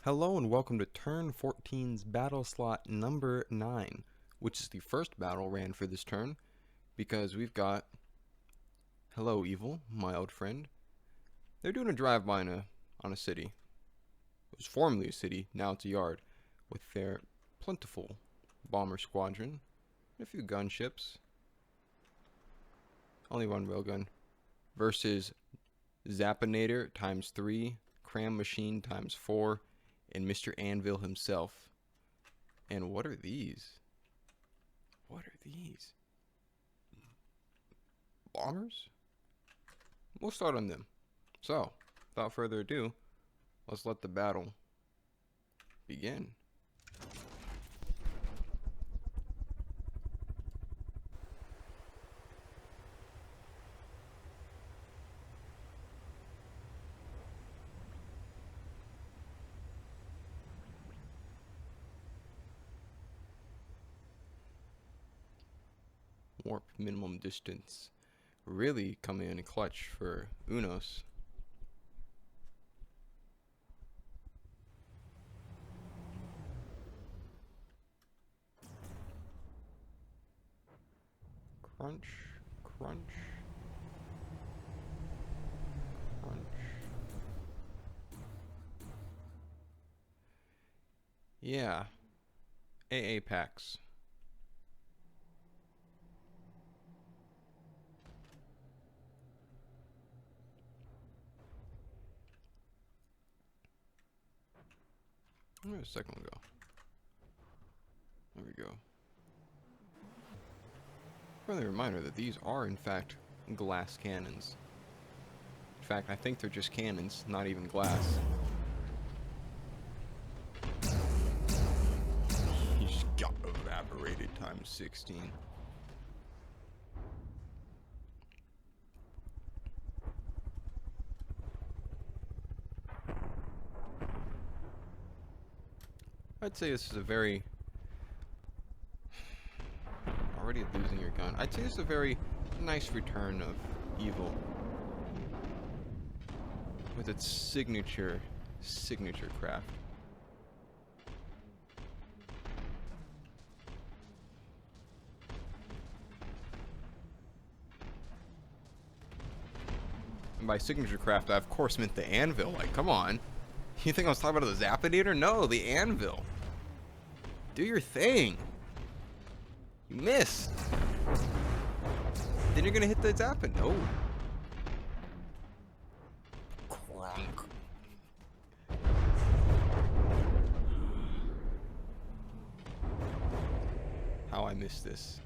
Hello and welcome to Turn 14's battle slot number 9, which is the first battle ran for this turn, because we've got Hello Evil, my old friend. They're doing a drive-by on a city. It was formerly a city, now it's a yard, with their plentiful bomber squadron, and a few gunships. Only one railgun. Versus Zappinator times 3, Cram Machine times 4, and Mr. Anvil himself. And what are these? What are these? Bombers? We'll start on them. So, without further ado, let's let the battle begin. Warp minimum distance really coming in clutch for Unos. Crunch, crunch, crunch. Yeah, AA packs. Where'd the second one go? There we go. Friendly reminder that these are in fact glass cannons. In fact, I think they're just cannons, not even glass. He just got evaporated times 16. I'd say this is a very... Already losing your gun. I'd say this is a very nice return of Evil. With its signature craft. And by signature craft, I of course meant the anvil. Like, come on. You think I was talking about the Zappinator? No, the anvil. Do your thing. You missed. Then you're gonna hit the Zappin. No. Clunk. How I missed this.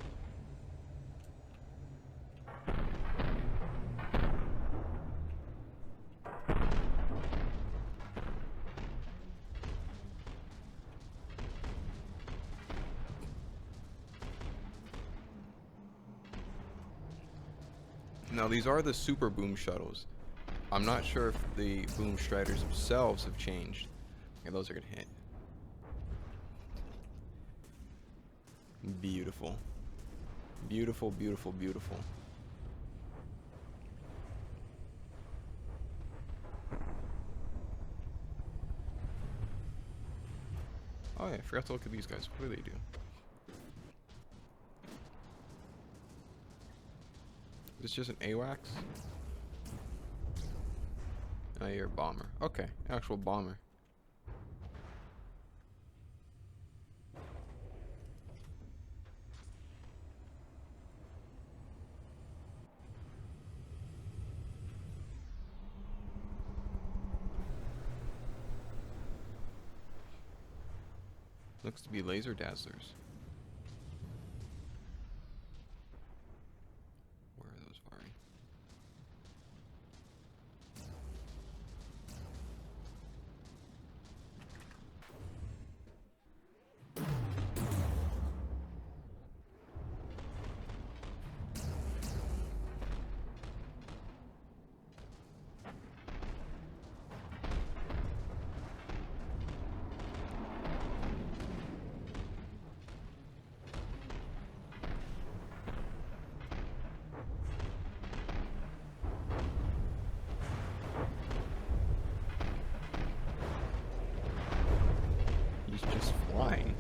Now these are the super boom shuttles. I'm not sure if the boom striders themselves have changed. Okay, those are gonna hit. Beautiful. Beautiful, beautiful, beautiful. Oh yeah, I forgot to look at these guys. What do they do? Is this just an AWACS? Oh, you're a bomber. Okay, actual bomber. Looks to be laser dazzlers. Where are those firing? flying.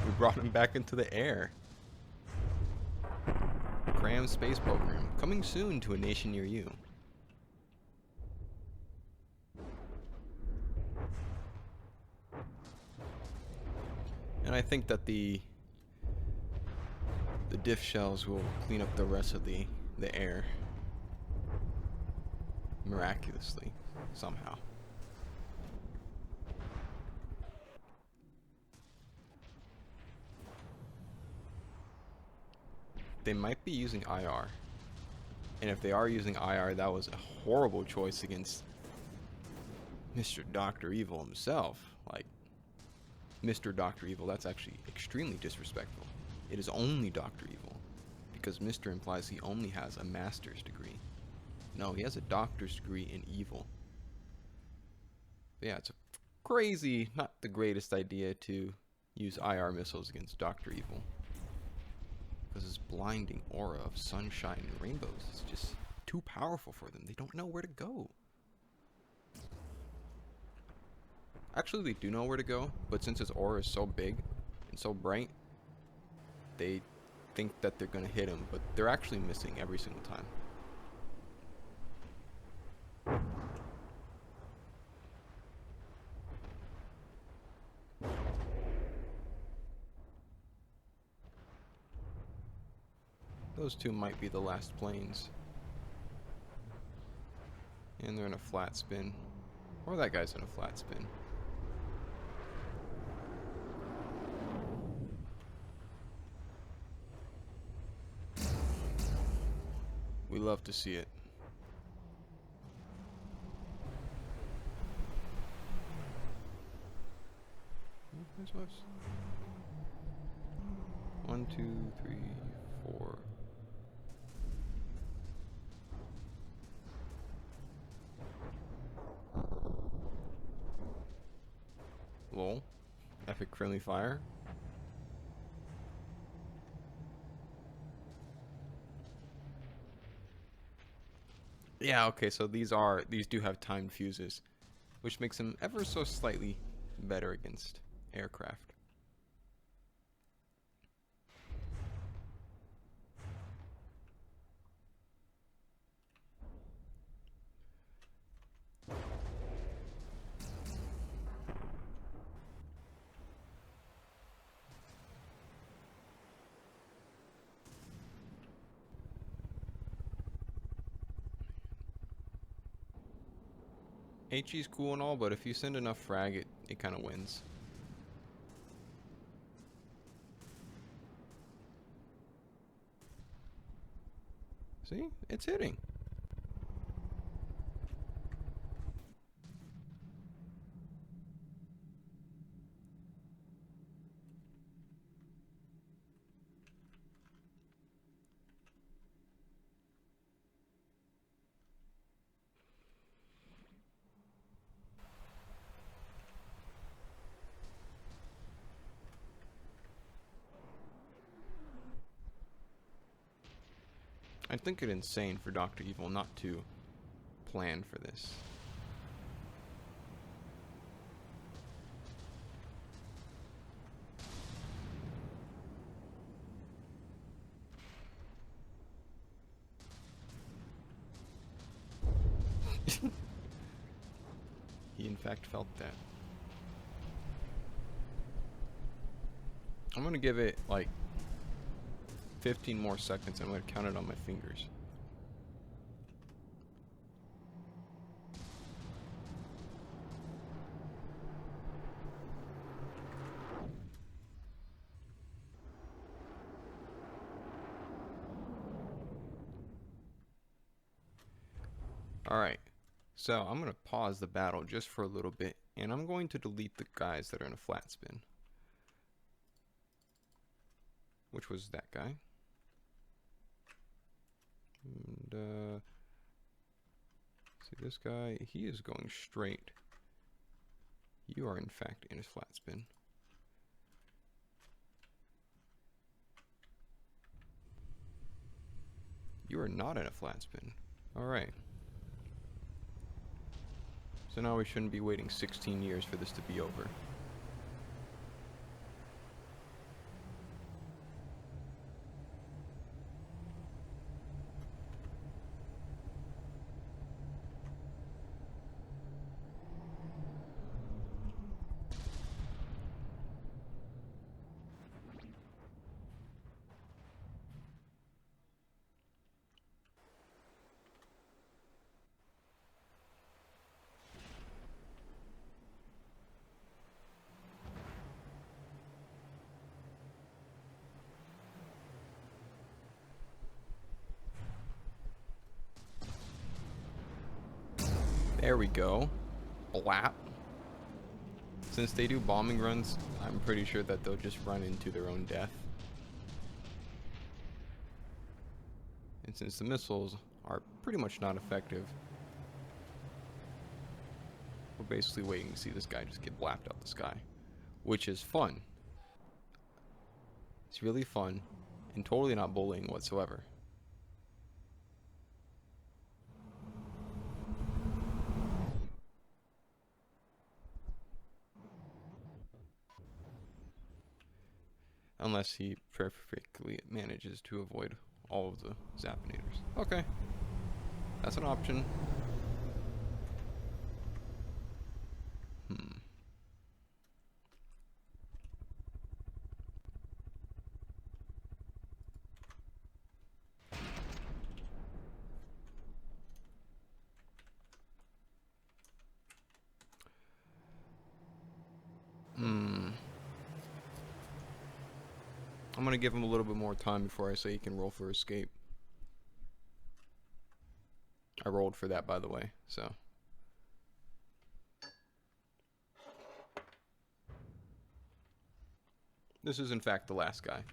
We brought him back into the air. Cram space program, coming soon to a nation near you. And I think that the diff shells will clean up the rest of the air miraculously, somehow. They might be using IR. And if they are using IR, that was a horrible choice against Mr. Dr. Evil himself. Like, Mr. Dr. Evil, that's actually extremely disrespectful. It is only Dr. Evil, because Mr. implies he only has a master's degree. No, he has a doctor's degree in evil. But yeah, it's a crazy, not the greatest idea to use IR missiles against Dr. Evil. Because his blinding aura of sunshine and rainbows is just too powerful for them. They don't know where to go. Actually, they do know where to go, but since his aura is so big and so bright, they think that they're going to hit him, but they're actually missing every single time. Those two might be the last planes. And they're in a flat spin. Or that guy's in a flat spin. We love to see it. This was 1, 2, 3, 4. Lol. Epic friendly fire. Yeah, okay, so these do have timed fuses, which makes them ever so slightly better against aircraft. HE's cool and all, but if you send enough frag, it kind of wins. See? It's hitting. I think it's insane for Dr. Evil not to plan for this. He in fact felt that. I'm gonna give it like 15 more seconds. I'm going to count it on my fingers. Alright, so I'm going to pause the battle just for a little bit, and I'm going to delete the guys that are in a flat spin. Which was that guy. And, see this guy, he is going straight. You are in fact in a flat spin. You are not in a flat spin. Alright. So now we shouldn't be waiting 16 years for this to be over. There we go. Blap. Since they do bombing runs, I'm pretty sure that they'll just run into their own death. And since the missiles are pretty much not effective, we're basically waiting to see this guy just get blapped out the sky. Which is fun. It's really fun and totally not bullying whatsoever. Unless he perfectly manages to avoid all of the Zappinators. Okay. That's an option. I'm gonna give him a little bit more time before I say he can roll for escape. I rolled for that, by the way, so. This is in fact the last guy.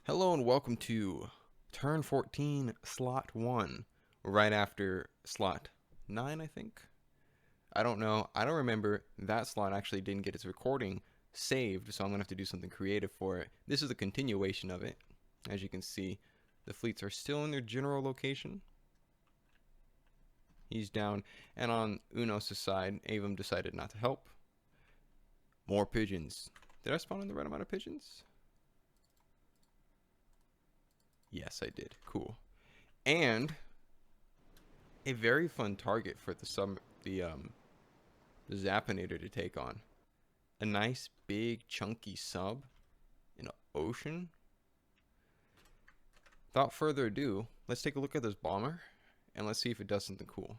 Hello and welcome to turn 14, slot 1. Right after slot 9, I think. I don't know. I don't remember. That slot actually didn't get its recording saved, so I'm going to have to do something creative for it. This is a continuation of it. As you can see, the fleets are still in their general location. He's down. And on Unos' side, Avem decided not to help. More pigeons. Did I spawn in the right amount of pigeons? Yes, I did. Cool. And a very fun target for the Zappinator to take on. A nice big chunky sub in an ocean. Without further ado, let's take a look at this bomber and let's see if it does something cool.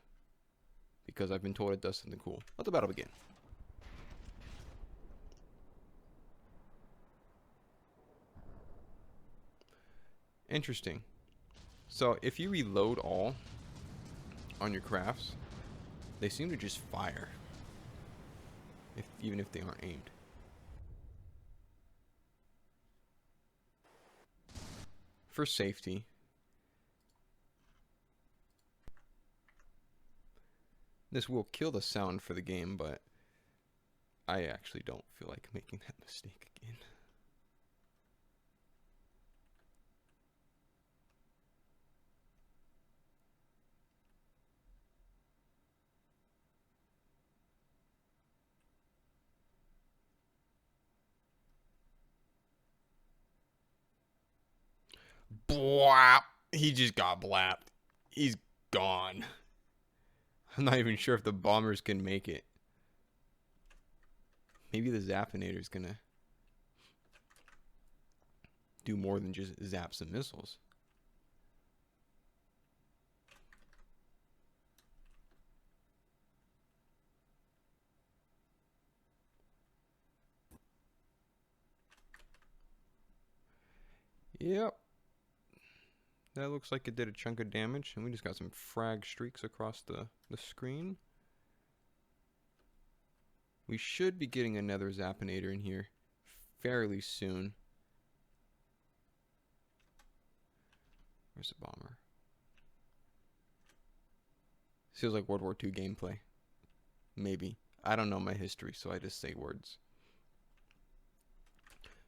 Because I've been told it does something cool. Let the battle begin. Interesting. So if you reload all on your crafts, they seem to just fire. Even if they aren't aimed. For safety. This will kill the sound for the game, but I actually don't feel like making that mistake again. Blap! He just got blapped. He's gone. I'm not even sure if the bombers can make it. Maybe the Zappinator's gonna do more than just zap some missiles. Yep. That looks like it did a chunk of damage, and we just got some frag streaks across the screen. We should be getting another Zappinator in here fairly soon. Where's the bomber? Feels like World War II gameplay. Maybe. I don't know my history, so I just say words.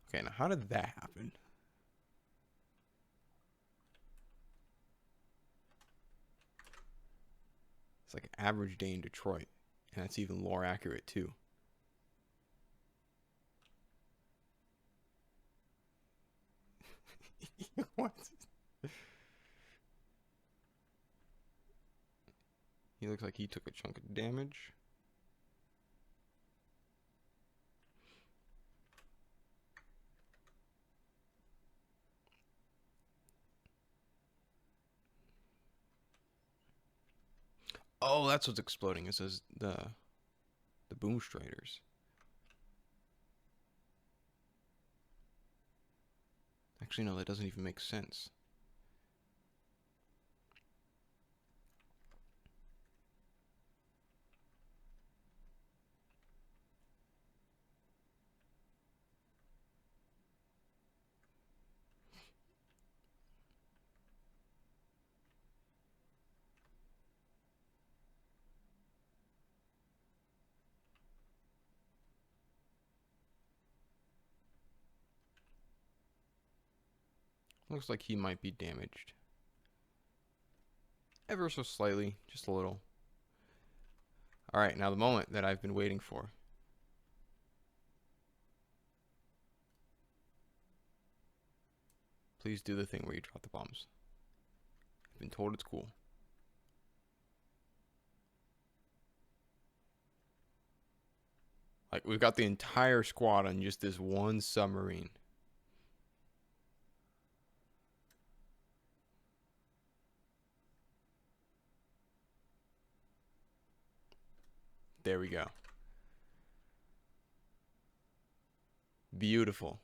Okay, now how did that happen? It's like an average day in Detroit, and that's even more accurate too. What? He looks like he took a chunk of damage. Oh, that's what's exploding. It says the boom striders. Actually, no, that doesn't even make sense. Looks like he might be damaged. Ever so slightly, just a little. Alright, now the moment that I've been waiting for. Please do the thing where you drop the bombs. I've been told it's cool. Like, we've got the entire squad on just this one submarine. There we go. Beautiful.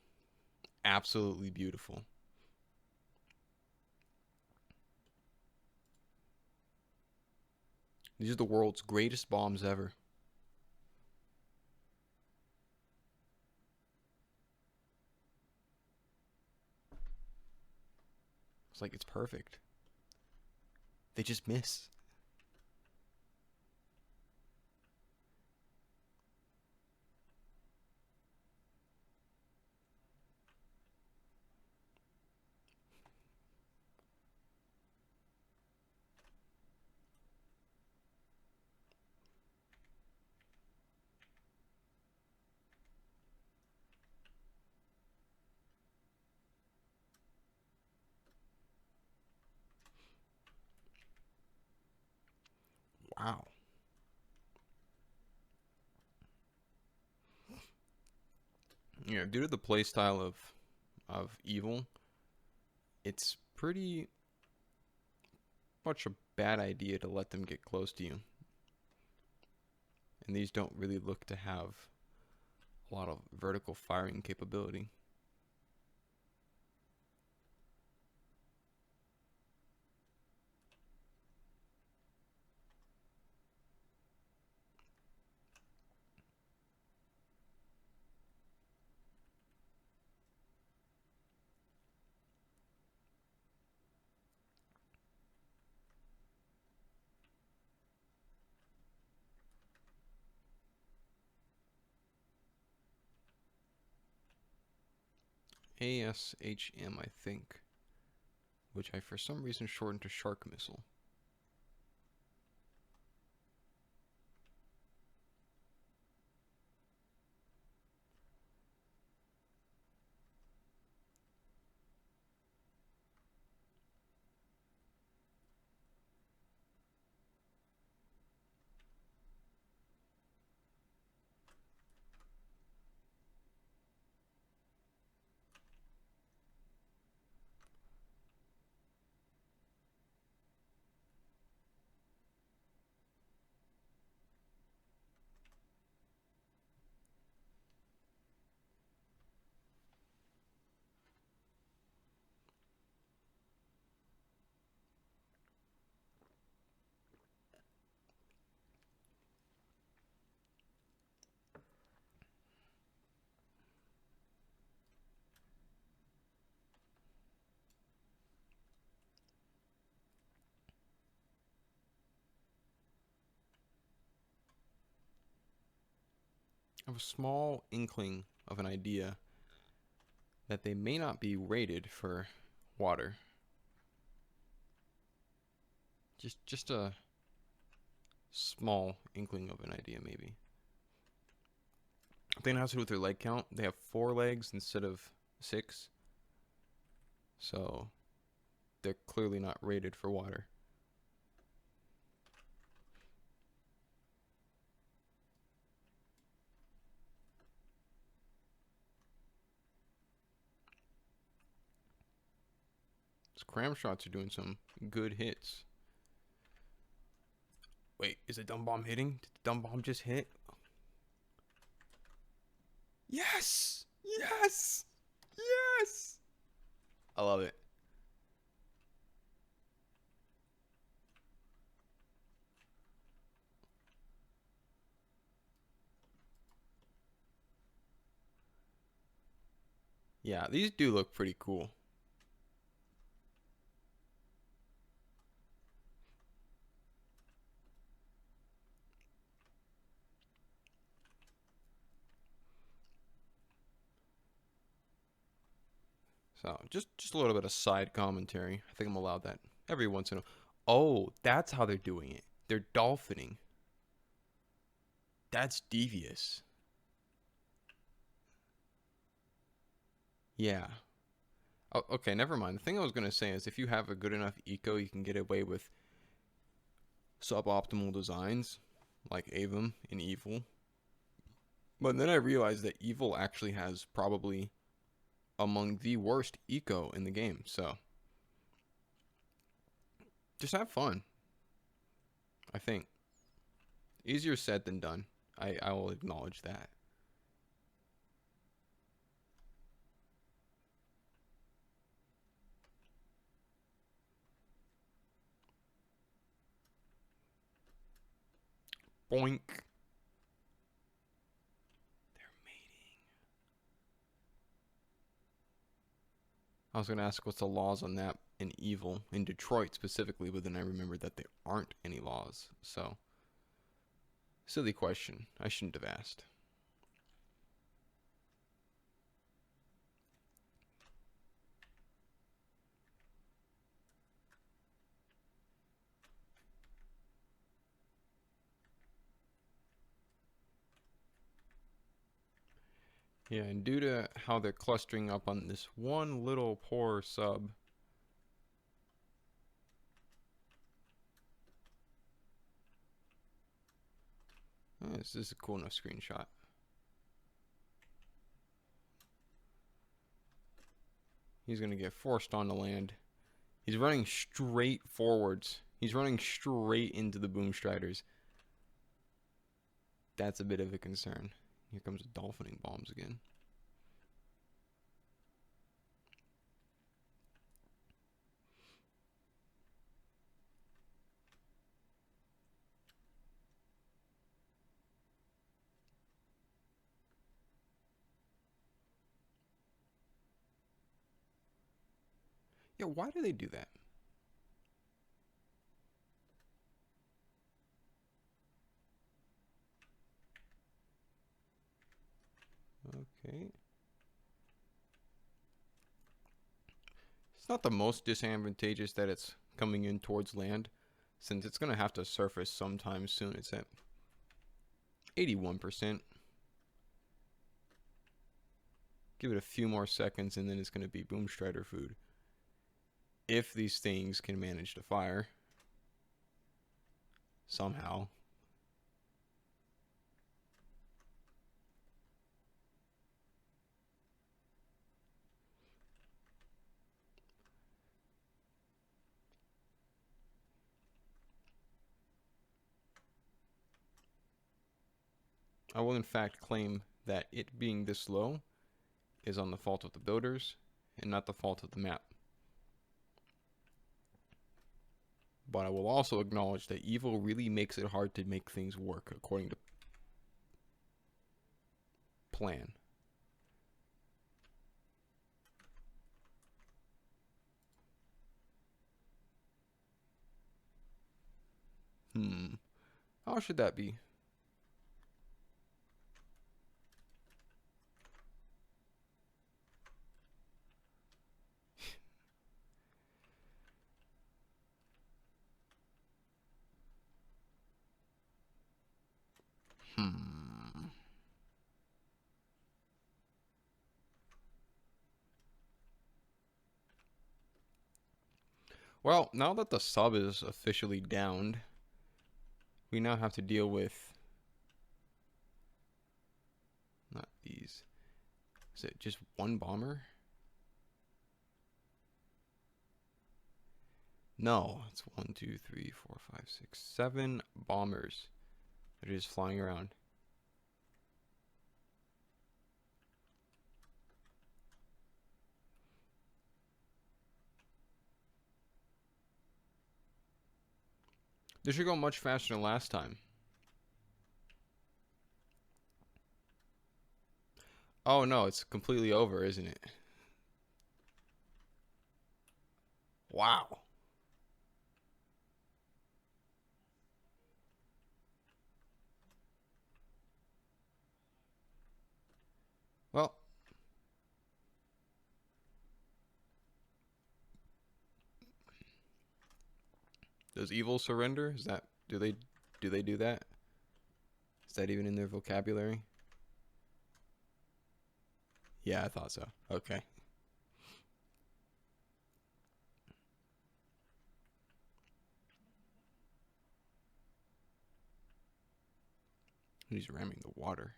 Absolutely beautiful. These are the world's greatest bombs ever. It's like it's perfect. They just miss. Wow. Yeah, due to the playstyle of Evil, it's pretty much a bad idea to let them get close to you. And these don't really look to have a lot of vertical firing capability. ASHM, I think, which I for some reason shortened to Shark Missile. I have a small inkling of an idea that they may not be rated for water. Just a small inkling of an idea, maybe. I think it has to do with their leg count. They have 4 legs instead of 6. So they're clearly not rated for water. These cram shots are doing some good hits. Wait, is the dumb bomb hitting? Did the dumb bomb just hit? Yes! Yes! Yes! I love it. Yeah, these do look pretty cool. So just a little bit of side commentary. I think I'm allowed that every once in a. Oh, that's how they're doing it. They're dolphining. That's devious. Yeah. Oh, okay, never mind. The thing I was gonna say is if you have a good enough eco, you can get away with suboptimal designs like Avem and Evil. But then I realized that Evil actually has probably among the worst eco in the game. So just have fun. I think easier said than done. I will acknowledge that. Boink. They're mating. I was gonna ask what's the laws on that in Evil in Detroit specifically, but then I remembered that there aren't any laws. So silly question. I shouldn't have asked. Yeah, and due to how they're clustering up on this one little poor sub, this is a cool enough screenshot. He's going to get forced on the land. He's running straight forwards. He's running straight into the boom striders. That's a bit of a concern. Here comes the dolphining bombs again. Yeah, why do they do that? Okay. It's not the most disadvantageous that it's coming in towards land, since it's going to have to surface sometime soon. It's at 81%. Give it a few more seconds and then it's going to be boom strider food. If these things can manage to fire somehow. I will in fact claim that it being this low is on the fault of the builders and not the fault of the map. But I will also acknowledge that Evil really makes it hard to make things work according to plan. How should that be? Well, now that the sub is officially downed, we now have to deal with not these. Is it just one bomber? No, it's 1, 2, 3, 4, 5, 6, 7 bombers that are just flying around. This should go much faster than last time. Oh no, it's completely over, isn't it? Wow. Well, does evil surrender? Is that do they do that? Is that even in their vocabulary? Yeah, I thought so. Okay. He's ramming the water.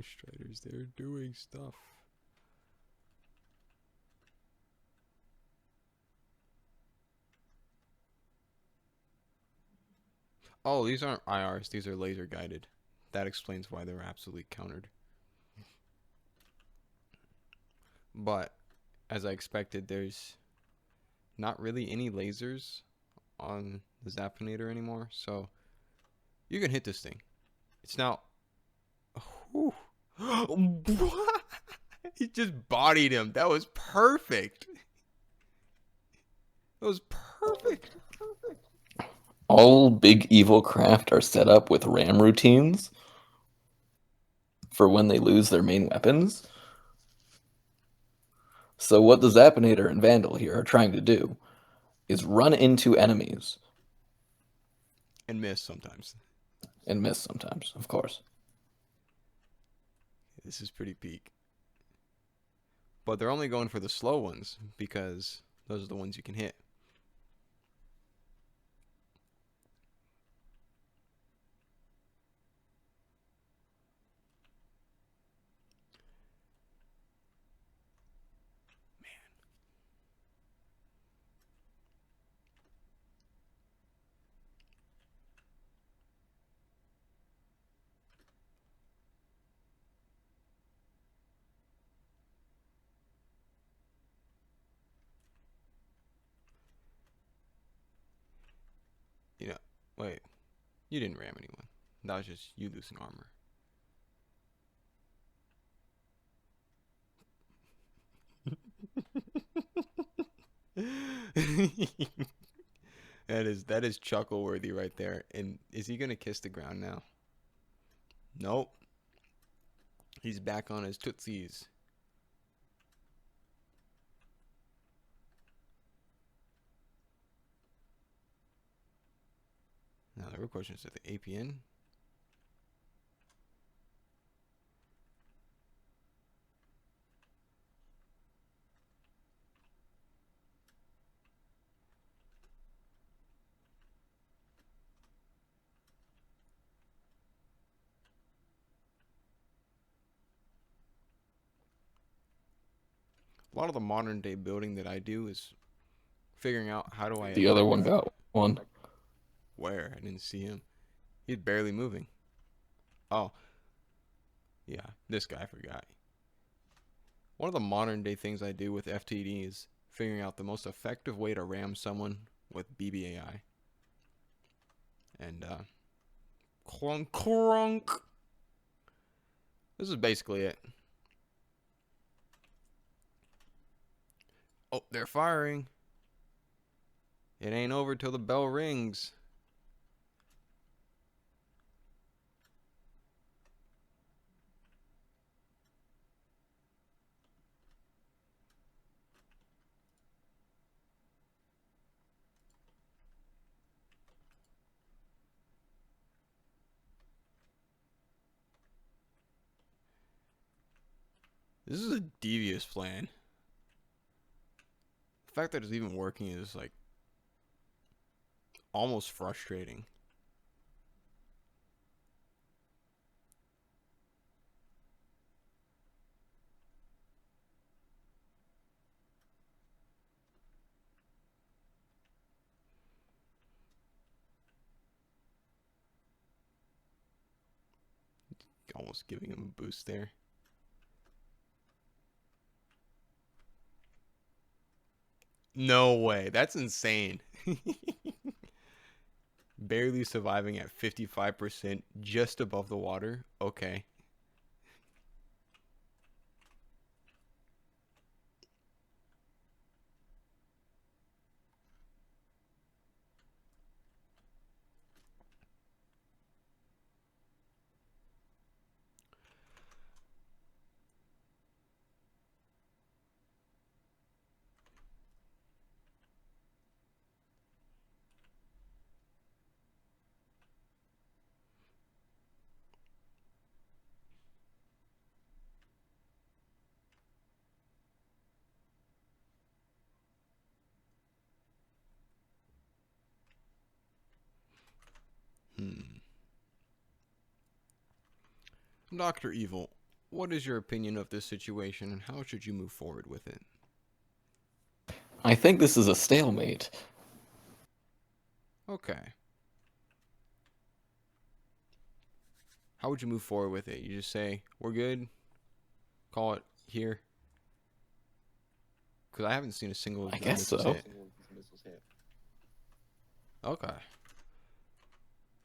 Striders, they're doing stuff. Oh, these aren't IRs, these are laser guided. That explains why they're absolutely countered. But as I expected, there's not really any lasers on the Zapinator anymore, so you can hit this thing. It's now. Whew. What? He just bodied him. That was perfect. That was perfect. All big evil craft are set up with ram routines for when they lose their main weapons. So what the Zapinator and Vandal here are trying to do is run into enemies And miss sometimes. and miss sometimes, of course. This is pretty peak. But they're only going for the slow ones because those are the ones you can hit. You know, wait. You didn't ram anyone. That was just you losing armor. that is chuckle worthy right there. And is he gonna kiss the ground now? Nope. He's back on his tootsies. Now the real question is, at the APN? A lot of the modern day building that I do is figuring out how do I The other attack. one got one. Where? I didn't see him. He's barely moving. Oh, yeah, this guy I forgot. One of the modern day things I do with FTD is figuring out the most effective way to ram someone with BBAI. And, clunk, crunk. This is basically it. Oh, they're firing. It ain't over till the bell rings. This is a devious plan. The fact that it's even working is like almost frustrating. Almost giving him a boost there. No way. That's insane. Barely surviving at 55% just above the water. Okay. Hmm. Dr. Evil, what is your opinion of this situation and how should you move forward with it? I think this is a stalemate. Okay. How would you move forward with it? You just say, we're good, call it here? Because I haven't seen a single of I these guess missiles so. hit. Okay.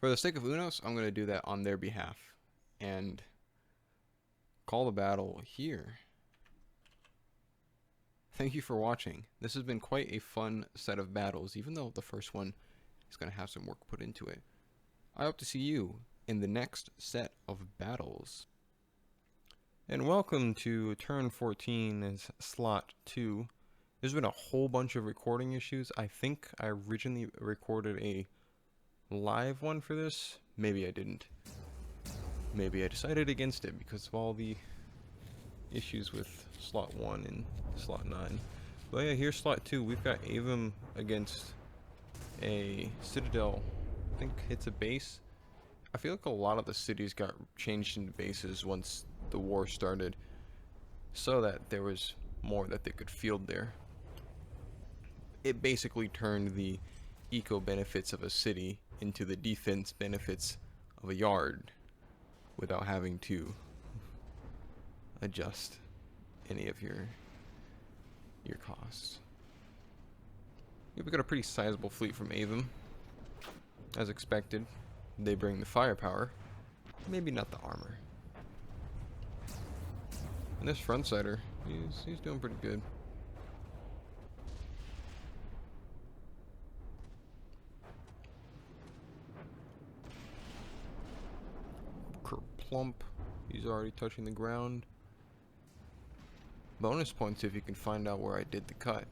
For the sake of Unos, I'm going to do that on their behalf. And call the battle here. Thank you for watching. This has been quite a fun set of battles, even though the first one is going to have some work put into it. I hope to see you in the next set of battles. And welcome to turn 14 is slot 2. There's been a whole bunch of recording issues. I think I originally recorded a live one for this. Maybe I didn't. Maybe I decided against it because of all the issues with slot 1 and slot 9. But yeah, here's slot 2. We've got Avem against a Citadel. I think it's a base. I feel like a lot of the cities got changed into bases once the war started, so that there was more that they could field there. It basically turned the eco benefits of a city into the defense benefits of a yard without having to adjust any of your costs. Yeah, we got a pretty sizable fleet from Avem. As expected, they bring the firepower, maybe not the armor. And this frontsider, he's doing pretty good. Kerplump, he's already touching the ground. Bonus points if you can find out where I did the cut.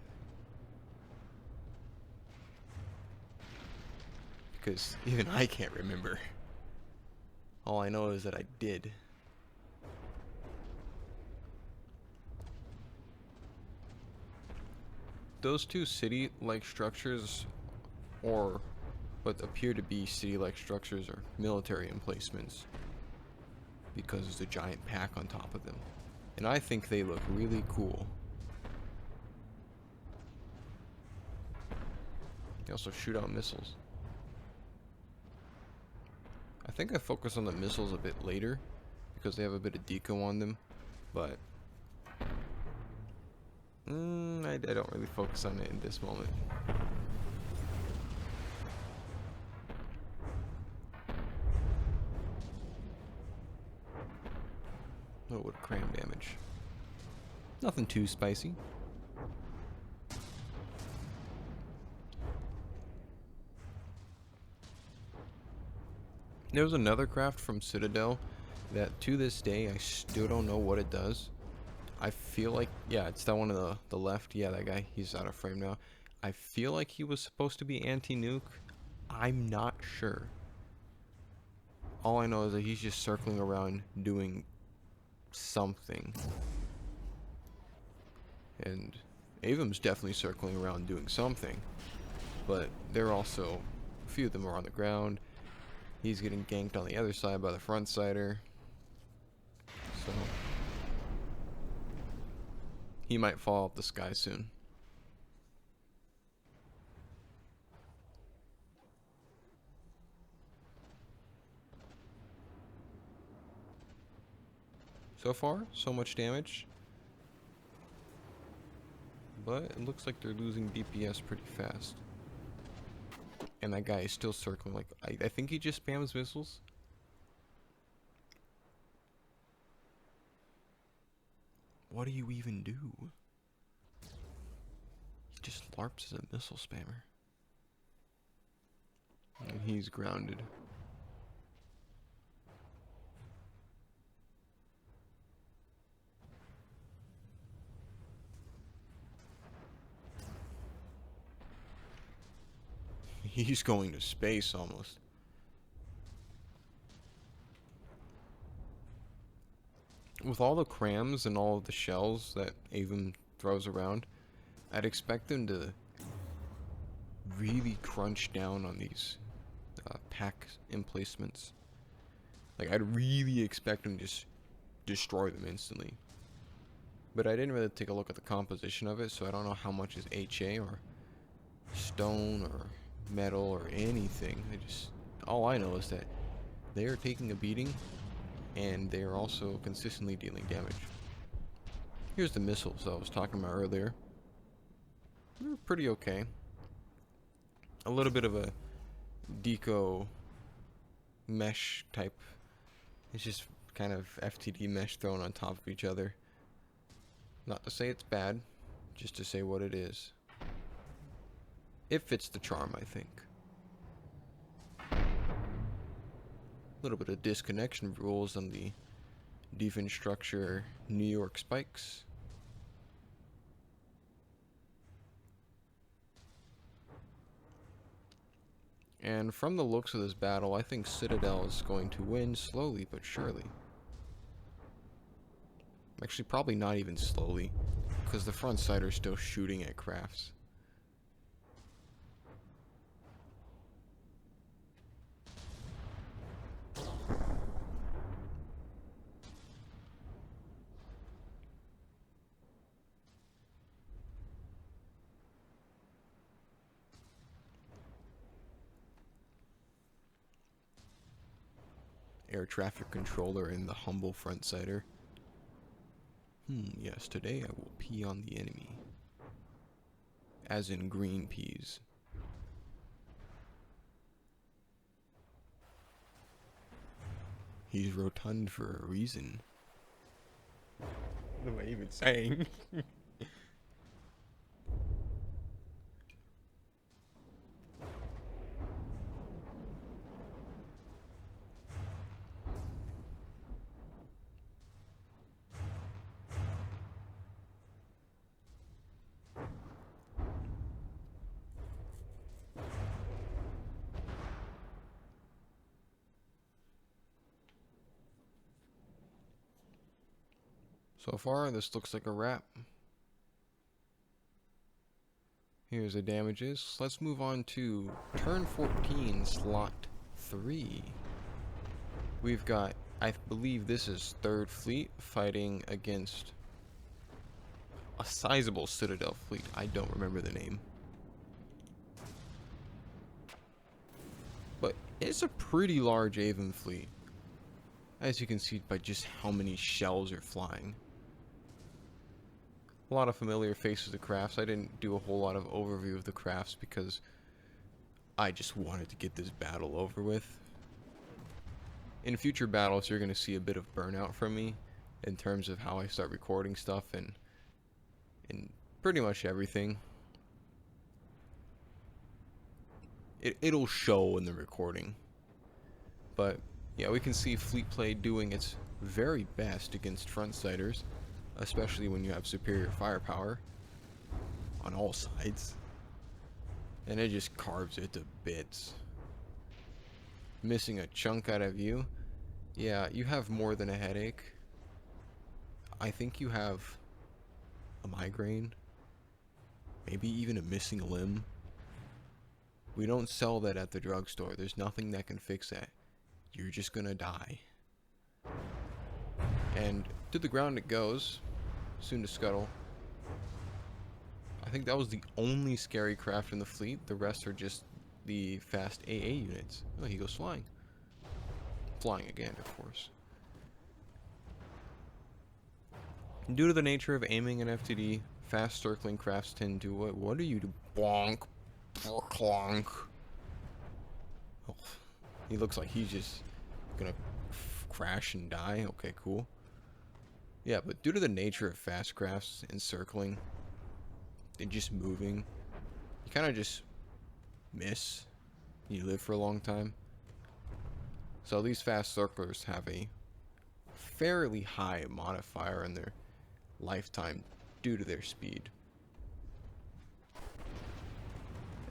Because even I can't remember. All I know is that I did. Those two city-like structures, or what appear to be city-like structures, are military emplacements. Because there's a giant pack on top of them. And I think they look really cool. They also shoot out missiles. I think I focus on the missiles a bit later because they have a bit of deco on them, but I don't really focus on it in this moment. Oh, what cram damage. Nothing too spicy. There was another craft from Citadel that to this day I still don't know what it does. I feel like, yeah, it's that one on the left. Yeah, that guy, he's out of frame now. I feel like he was supposed to be anti-nuke. I'm not sure. All I know is that he's just circling around doing something. And Avem's definitely circling around doing something. But they're also, a few of them are on the ground. He's getting ganked on the other side by the frontsider. So he might fall off the sky soon. So far, so much damage. but it looks like they're losing DPS pretty fast. And that guy is still circling. Like, I think he just spams missiles. What do you even do? He just LARPs as a missile spammer. And he's grounded. He's going to space almost. With all the crams and all of the shells that Avem throws around, I'd expect them to really crunch down on these pack emplacements. Like, I'd really expect them to just destroy them instantly. But I didn't really take a look at the composition of it, so I don't know how much is HA or stone or metal or anything. All I know is that they are taking a beating and they are also consistently dealing damage. Here's the missiles I was talking about earlier. They're pretty okay. A little bit of a deco mesh type. It's just kind of FTD mesh thrown on top of each other. Not to say it's bad, just to say what it is. It fits the charm, I think. A little bit of disconnection rules on the defense structure New York spikes. And from the looks of this battle, I think Citadel is going to win slowly but surely. Actually, probably not even slowly, because the front side are still shooting at crafts. Air traffic controller and the humble front sider. Yes, today I will pee on the enemy. As in green peas. He's rotund for a reason. What am I even saying? So far, this looks like a wrap. Here's the damages. Let's move on to turn 14, slot 3. We've got, I believe this is 3rd Fleet fighting against a sizable Citadel fleet. I don't remember the name. But it's a pretty large Avem fleet, as you can see by just how many shells are flying. A lot of familiar faces of crafts. I didn't do a whole lot of overview of the crafts because I just wanted to get this battle over with. In future battles, you're going to see a bit of burnout from me in terms of how I start recording stuff and pretty much everything. It'll show in the recording. But yeah, we can see Fleet Play doing its very best against front-siders, especially when you have superior firepower on all sides. And it just carves it to bits. Missing a chunk out of you. Yeah, you have more than a headache. I think you have a migraine. Maybe even a missing limb. We don't sell that at the drugstore. There's nothing that can fix that. You're just gonna die. And to the ground it goes. Soon to scuttle. I think that was the only scary craft in the fleet. The rest are just the fast AA units. Oh, he goes flying. Flying again, of course. Due to the nature of aiming an FTD fast circling crafts tend to what do you do? Bonk, clonk. Oh, he looks like he's just gonna crash and die. Okay, cool. Yeah, but due to the nature of fast crafts and circling and just moving, you kind of just miss. You live for a long time. So these fast circlers have a fairly high modifier in their lifetime due to their speed.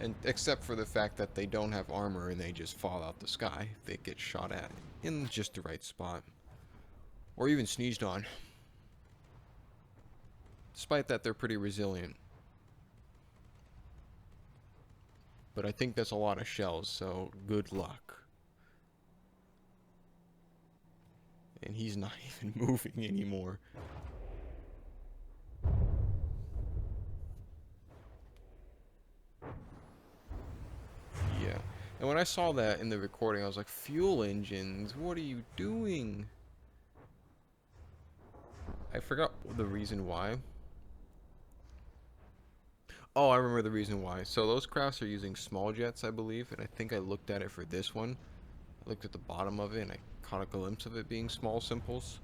And except for the fact that they don't have armor and they just fall out the sky if they get shot at in just the right spot. Or even sneezed on. Despite that, they're pretty resilient. But I think that's a lot of shells, so good luck. And he's not even moving anymore. Yeah. And when I saw that in the recording, I was like, fuel engines, what are you doing? I forgot the reason why. Oh, I remember the reason why. So those crafts are using small jets, I believe, and I think I looked at it for this one. I looked at the bottom of it, and I caught a glimpse of it being small simples.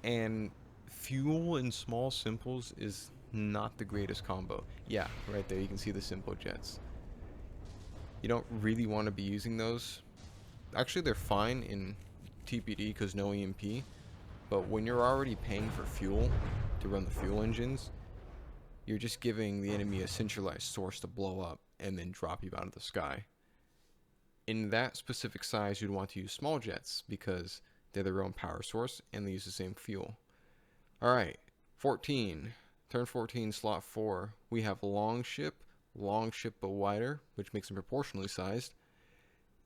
And fuel and small simples is not the greatest combo. Yeah, right there, you can see the simple jets. You don't really want to be using those. Actually, they're fine in TPD because no EMP, but when you're already paying for fuel to run the fuel engines, you're just giving the enemy a centralized source to blow up and then drop you out of the sky. In that specific size, you'd want to use small jets because they're their own power source and they use the same fuel. Alright, 14. Turn 14, slot 4. We have long ship but wider, which makes them proportionally sized.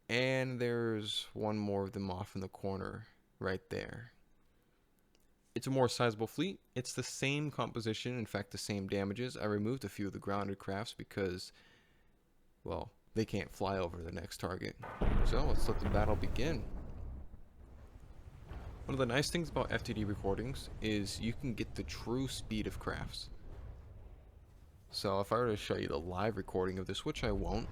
And there's one more of them off in the corner right there. It's a more sizable fleet. It's the same composition, in fact the same damages. I removed a few of the grounded crafts because, well, they can't fly over the next target. So let's let the battle begin. One of the nice things about FTD recordings is you can get the true speed of crafts. So if I were to show you the live recording of this, which I won't,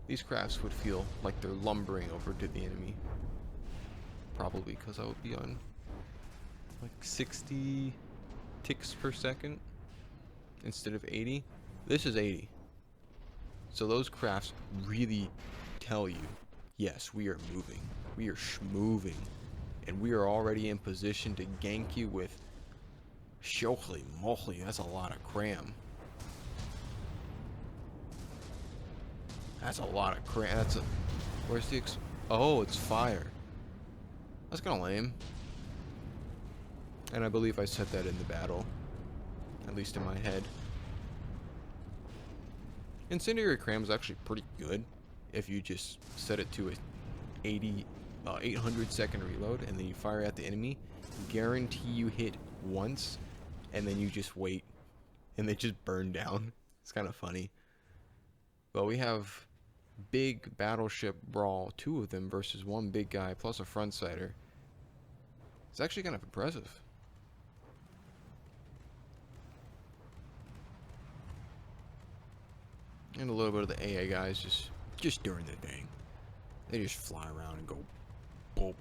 these crafts would feel like they're lumbering over to the enemy. Probably because I would be on like 60 ticks per second instead of 80. This is 80. So those crafts really tell you, yes, we are moving. We are schmoving. And we are already in position to gank you with holy moly, that's a lot of cram. That's a lot of cram. That's a... Where's the oh, it's fire. That's kind of lame. And I believe I said that in the battle. At least in my head. Incendiary cram is actually pretty good if you just set it to a 800 second reload and then you fire at the enemy. Guarantee you hit once and then you just wait and they just burn down. It's kind of funny. But we have big battleship brawl, 2 of them versus 1 big guy plus a front sider. It's actually kind of impressive. And a little bit of the AA guys just doing their thing. They just fly around and go boop.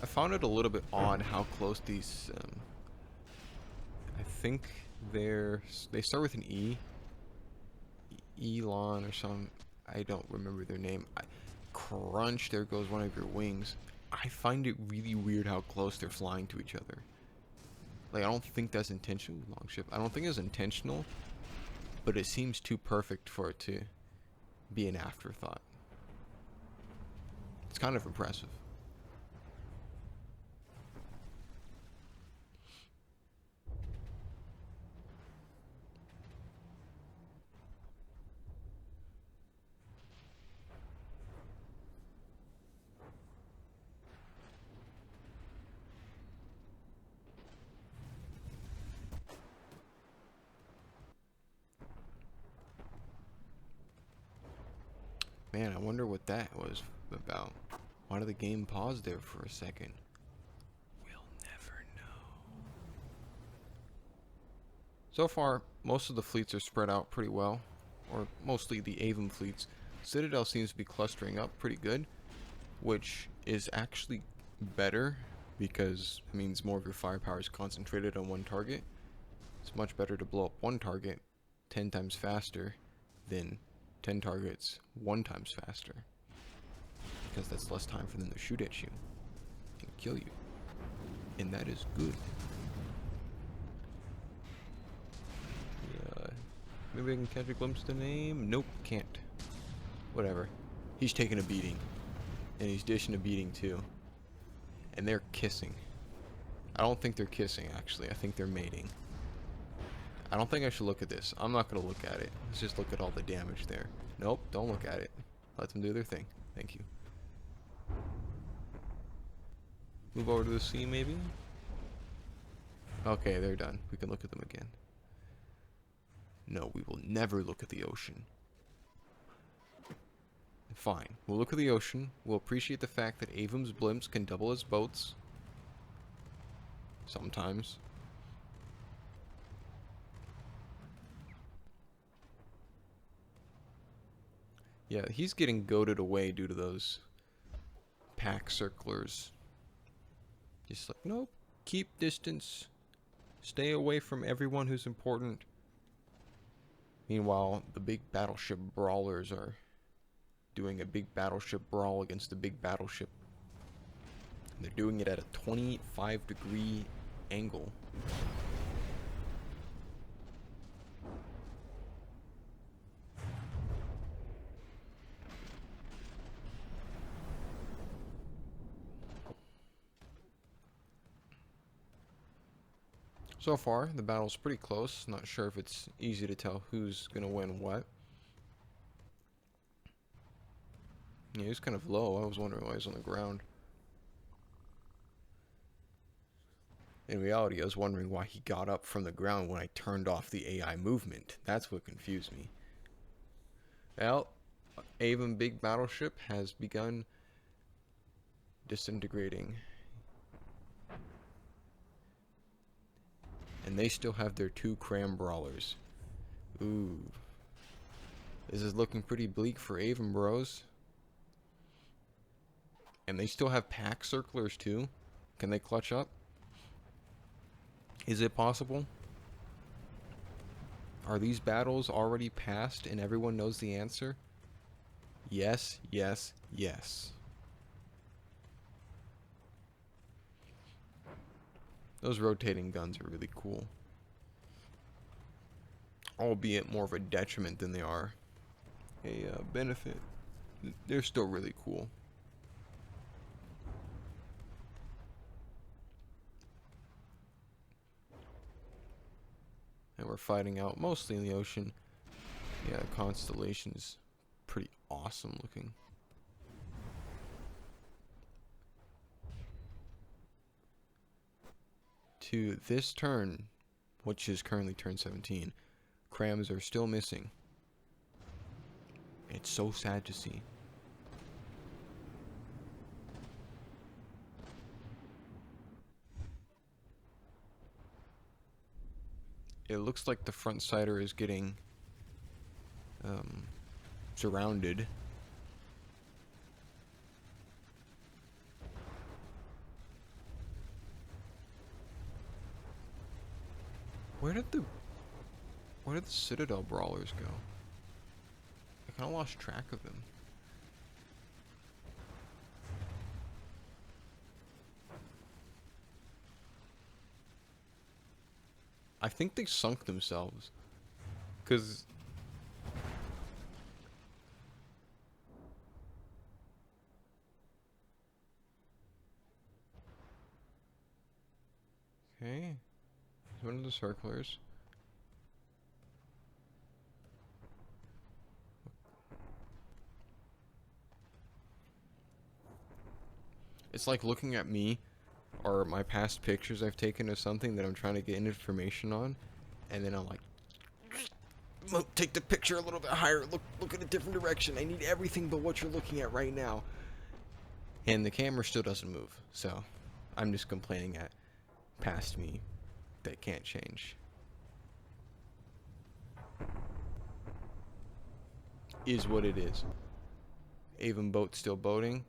I found it a little bit odd how close these I think they start with an E. Elon or some, I don't remember their name. Crunch, there goes one of your wings. I find it really weird how close they're flying to each other. Like, I don't think that's intentional. Long ship. I don't think it's intentional, but it seems too perfect for it to be an afterthought. It's kind of impressive. Man, I wonder what that was about. Why did the game pause there for a second? We'll never know. So far, most of the fleets are spread out pretty well, or mostly the Avem fleets. Citadel seems to be clustering up pretty good, which is actually better because it means more of your firepower is concentrated on one target. It's much better to blow up one target 10 times faster than 10 targets 1 times faster, because that's less time for them to shoot at you and kill you, and that is good. Maybe I can catch a glimpse of the name. Nope, can't. Whatever. He's taking a beating, and he's dishing a beating too, and they're kissing. I don't think they're kissing, actually. I think they're mating. I don't think I should look at this. I'm not gonna look at it. Let's just look at all the damage there. Nope, don't look at it. Let them do their thing. Thank you. Move over to the sea, maybe? Okay, they're done. We can look at them again. No, we will never look at the ocean. Fine. We'll look at the ocean. We'll appreciate the fact that Avem's blimps can double as boats. Sometimes. Yeah, he's getting goaded away due to those pack circlers. Just like, nope, keep distance. Stay away from everyone who's important. Meanwhile, the big battleship brawlers are doing a big battleship brawl against a big battleship. And they're doing it at a 25-degree angle. So far, the battle's pretty close. Not sure if it's easy to tell who's gonna win what. Yeah, he's kind of low. I was wondering why he's on the ground. In reality, I was wondering why he got up from the ground when I turned off the AI movement. That's what confused me. Well, Avem Big Battleship has begun disintegrating. And they still have their 2 cram brawlers. Ooh. This is looking pretty bleak for Avem bros. And they still have pack circlers too. Can they clutch up? Is it possible? Are these battles already past and everyone knows the answer? Yes, yes, yes. Those rotating guns are really cool. Albeit more of a detriment than they are a benefit. They're still really cool. And we're fighting out mostly in the ocean. Yeah, the constellation's pretty awesome looking. To this turn, which is currently turn 17, crams are still missing. It's so sad to see. It looks like the front sider is getting surrounded. Where did the Citadel brawlers go? I kind of lost track of them. I think they sunk themselves. 'Cause okay. One of the circlers. It's like looking at me or my past pictures I've taken of something that I'm trying to get information on, and then I'm like, Take the picture a little bit higher. Look in a different direction. I need everything but what you're looking at right now. And the camera still doesn't move. So I'm just complaining at past me that can't change. Is what it is. Avem boat still boating.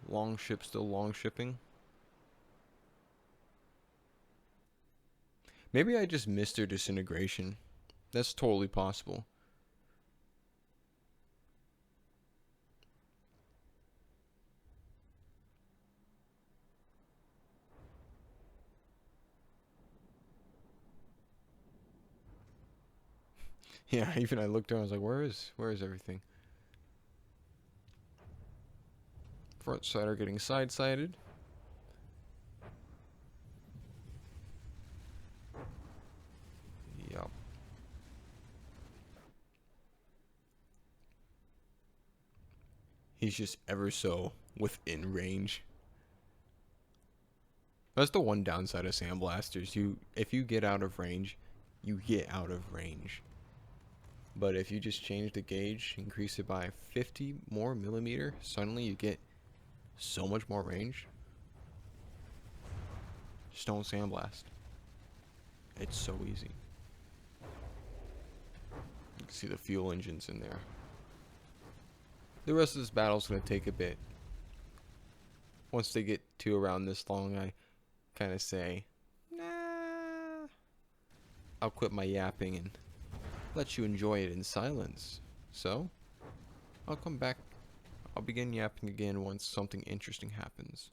Long ship still long shipping. Maybe I just missed their disintegration. That's totally possible. Yeah, even I looked around, I was like, where is everything? Front side are getting side-sided. Yup. He's just ever so within range. That's the one downside of sandblasters. If you get out of range, you get out of range. But if you just change the gauge, increase it by 50 more millimeter, suddenly you get so much more range. Just don't sandblast. It's so easy. You can see the fuel engines in there. The rest of this battle's gonna take a bit. Once they get to around this long, I kind of say, nah. I'll quit my yapping and let you enjoy it in silence. So, I'll come back. I'll begin yapping again once something interesting happens.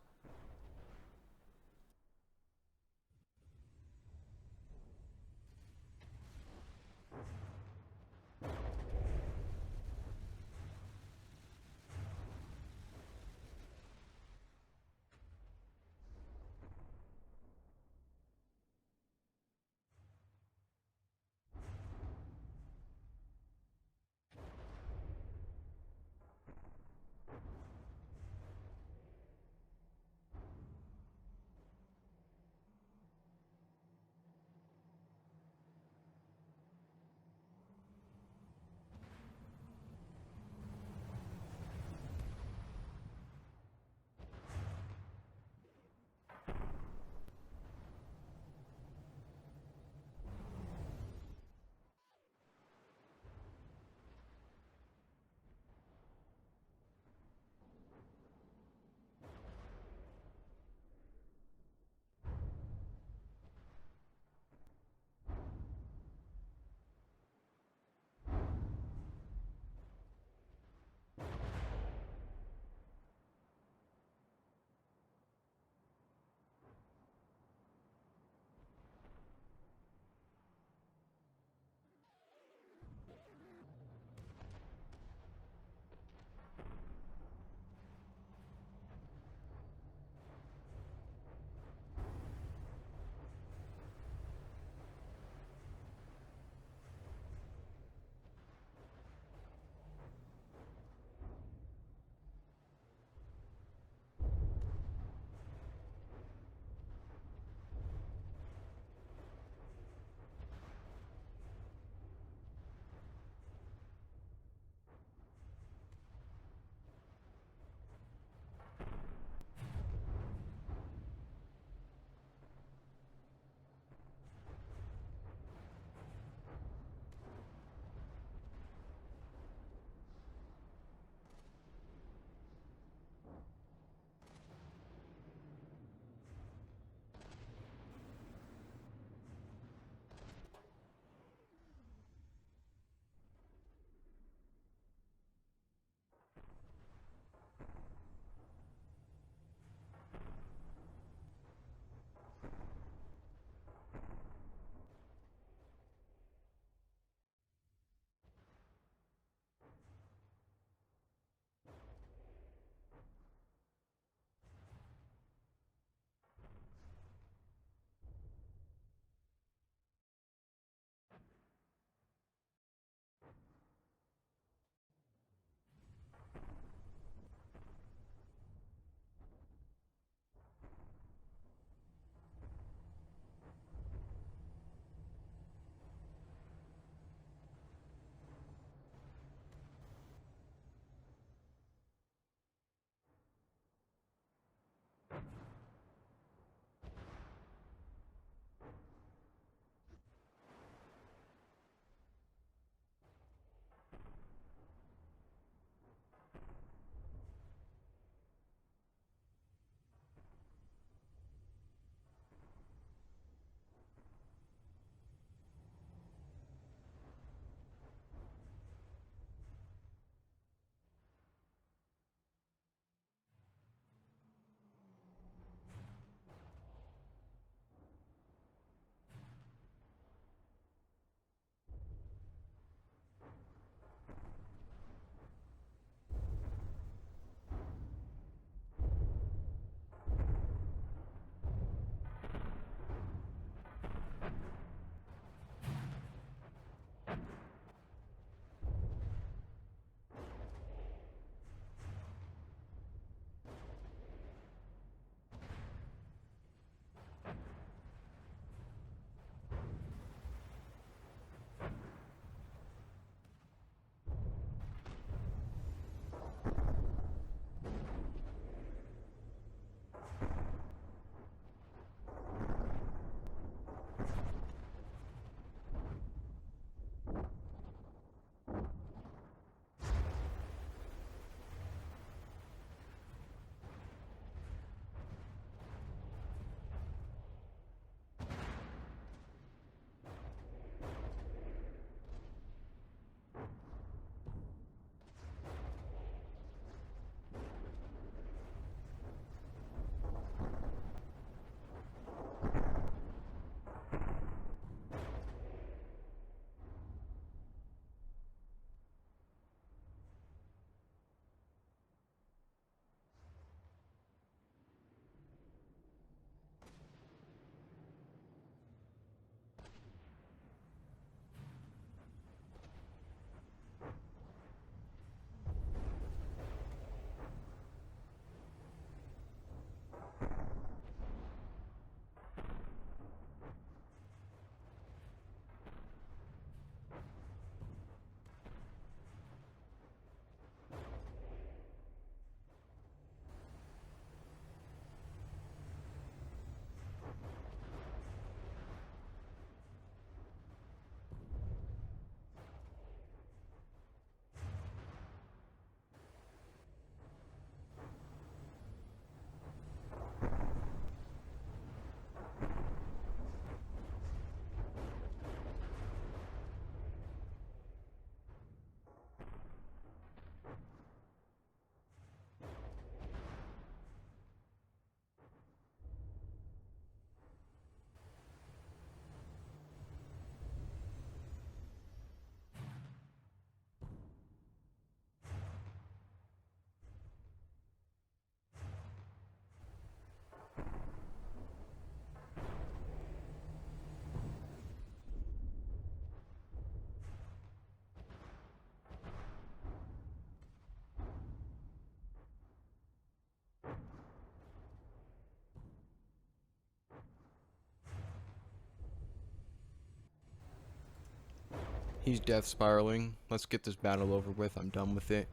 He's death spiraling. Let's get this battle over with. I'm done with it.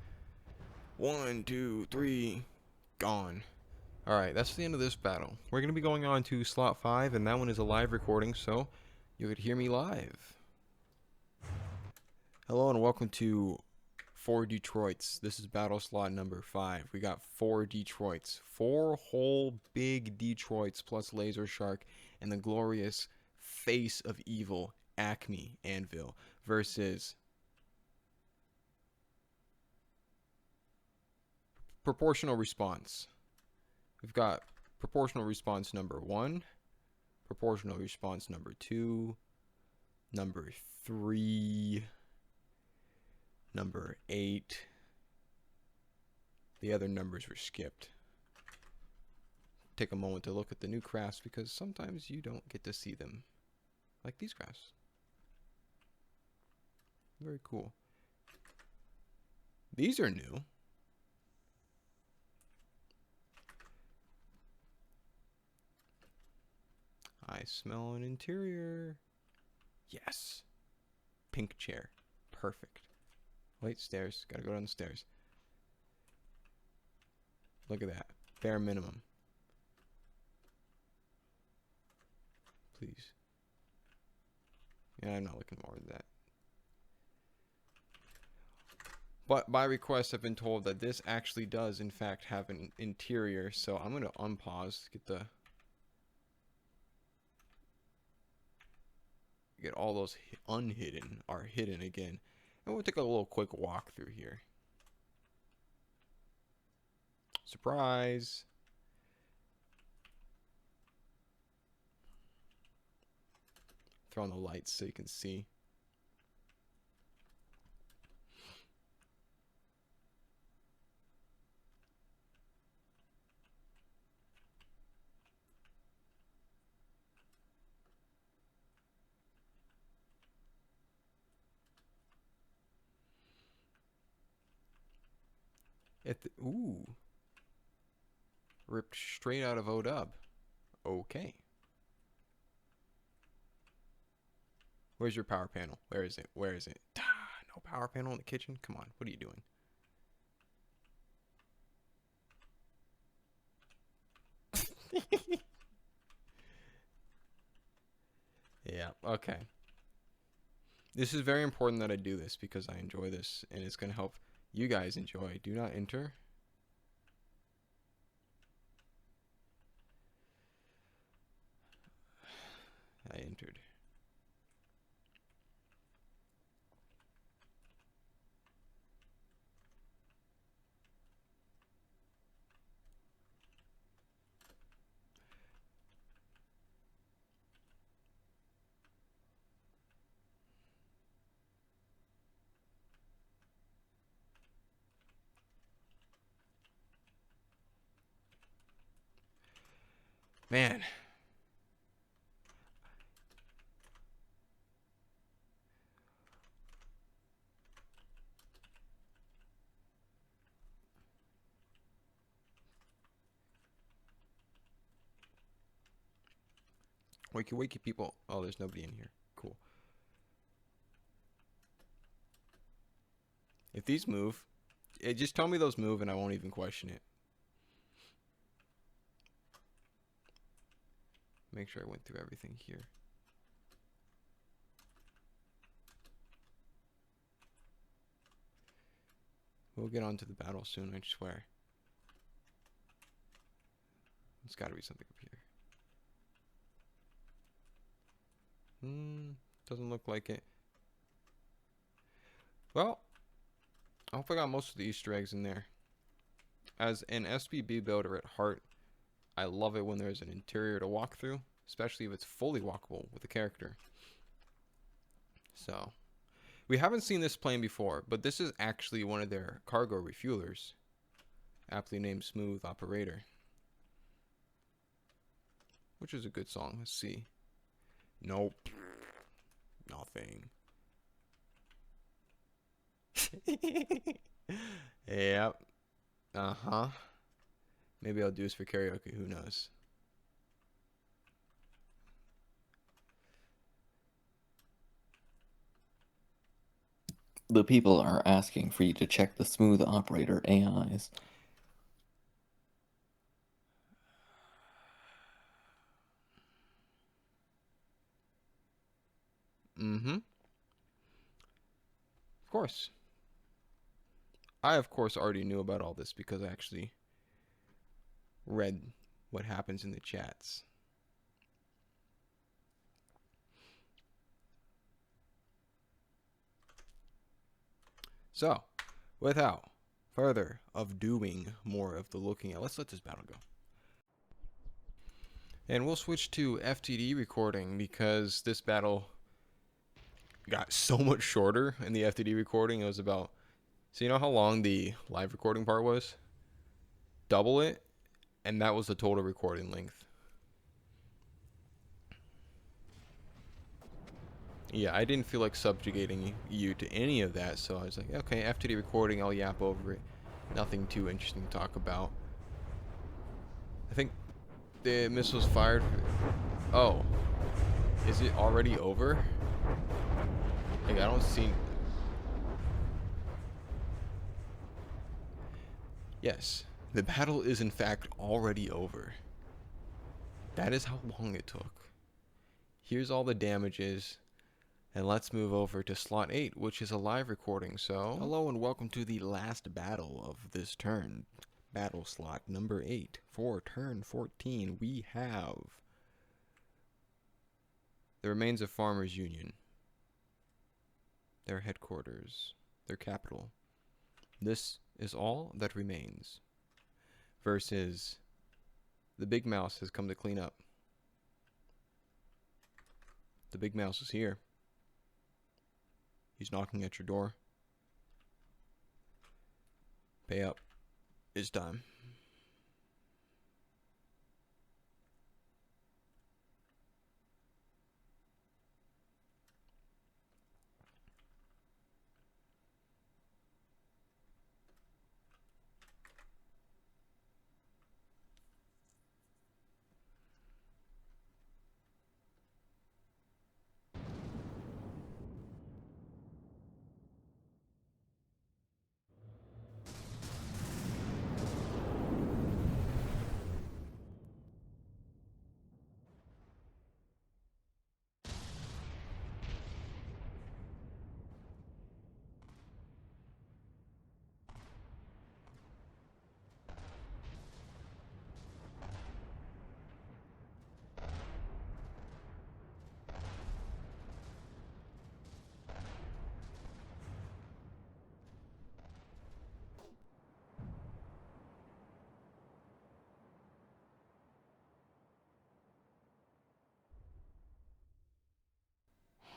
1, 2, 3, gone. Alright, that's the end of this battle. We're going to be going on to slot 5, and that one is a live recording, so you could hear me live. Hello and welcome to 4 Detroits. This is battle slot number 5. We got 4 Detroits. 4 whole big Detroits plus Laser Shark and the glorious face of evil, Acme Anvil, versus proportional response. We've got proportional response number 1, proportional response number 2, number 3, number 8. The other numbers were skipped. Take a moment to look at the new crafts because sometimes you don't get to see them. Like these crafts. Very cool. These are new. I smell an interior. Yes. Pink chair. Perfect. Wait, stairs. Gotta go down the stairs. Look at that. Bare minimum. Please. Yeah, I'm not looking more than that. But by request, I've been told that this actually does, in fact, have an interior. So I'm going to unpause, get all those unhidden are hidden again. And we'll take a little quick walk through here. Surprise! Throw on the lights so you can see. Ooh. Ripped straight out of ODub. Okay. Where's your power panel? Where is it? Where is it? No power panel in the kitchen? Come on, what are you doing? Yeah, okay. This is very important that I do this because I enjoy this and it's going to help you guys enjoy. Do not enter. I entered. Man. Wakey, wakey, people. Oh, there's nobody in here. Cool. If these move, just tell me those move and I won't even question it. Make sure I went through everything here. We'll get on to the battle soon, I swear. There's gotta be something up here. Doesn't look like it. Well, I hope I got most of the Easter eggs in there. As an SBB builder at heart, I love it when there's an interior to walk through, especially if it's fully walkable with a character. So, we haven't seen this plane before, but this is actually one of their cargo refuelers, aptly named Smooth Operator, which is a good song. Let's see. Nope. Nothing. Yep. Uh-huh. Maybe I'll do this for karaoke. Who knows? The people are asking for you to check the smooth operator AIs. Mm-hmm. Of course. I, of course, already knew about all this because I actually read what happens in the chats. So, without further of doing more of the looking at, let's let this battle go. And we'll switch to FTD recording because this battle got so much shorter in the FTD recording. It was about, so you know how long the live recording part was? Double it, and that was the total recording length. Yeah, I didn't feel like subjugating you to any of that, so I was like, okay, FTD recording, I'll yap over it. Nothing too interesting to talk about. I think the missile's fired. Oh, is it already over? Like, I don't see. Yes, the battle is in fact already over. That is how long it took. Here's all the damages. And let's move over to slot 8, which is a live recording. So, hello and welcome to the last battle of this turn. Battle slot number 8 for turn 14. We have the remains of Farmers Union, their headquarters, their capital. This is all that remains. Versus the Big Mouse has come to clean up. The Big Mouse is here. He's knocking at your door. Pay up. It's time.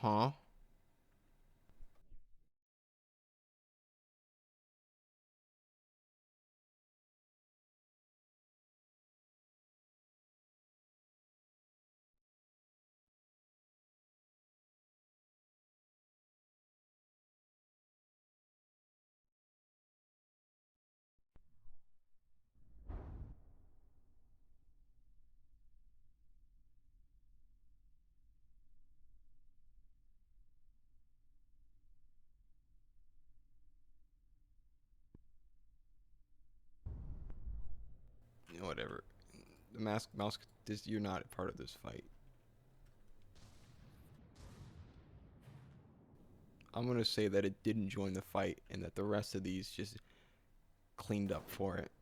Huh? Whatever. The mouse. You're not a part of this fight. I'm gonna say that it didn't join the fight, and that the rest of these just cleaned up for it.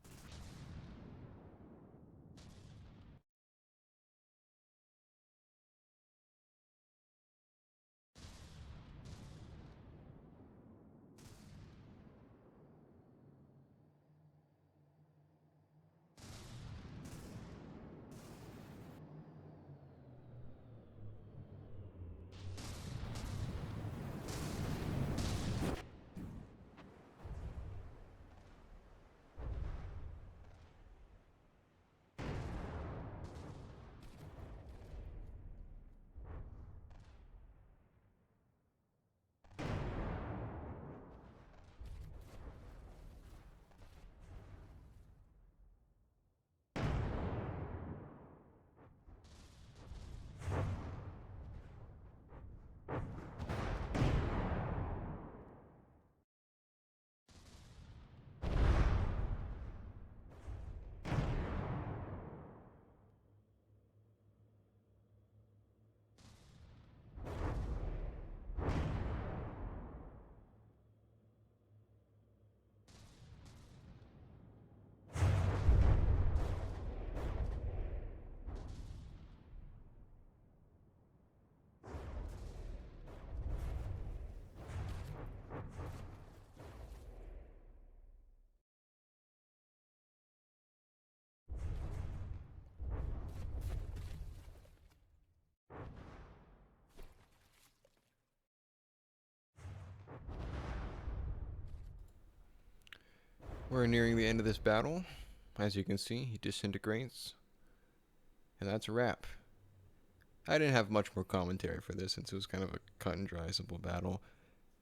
We're nearing the end of this battle. As you can see, he disintegrates. And that's a wrap. I didn't have much more commentary for this since it was kind of a cut and dry, simple battle.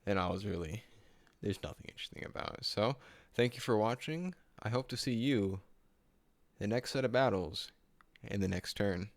And there's nothing interesting about it. So, thank you for watching. I hope to see you the next set of battles in the next turn.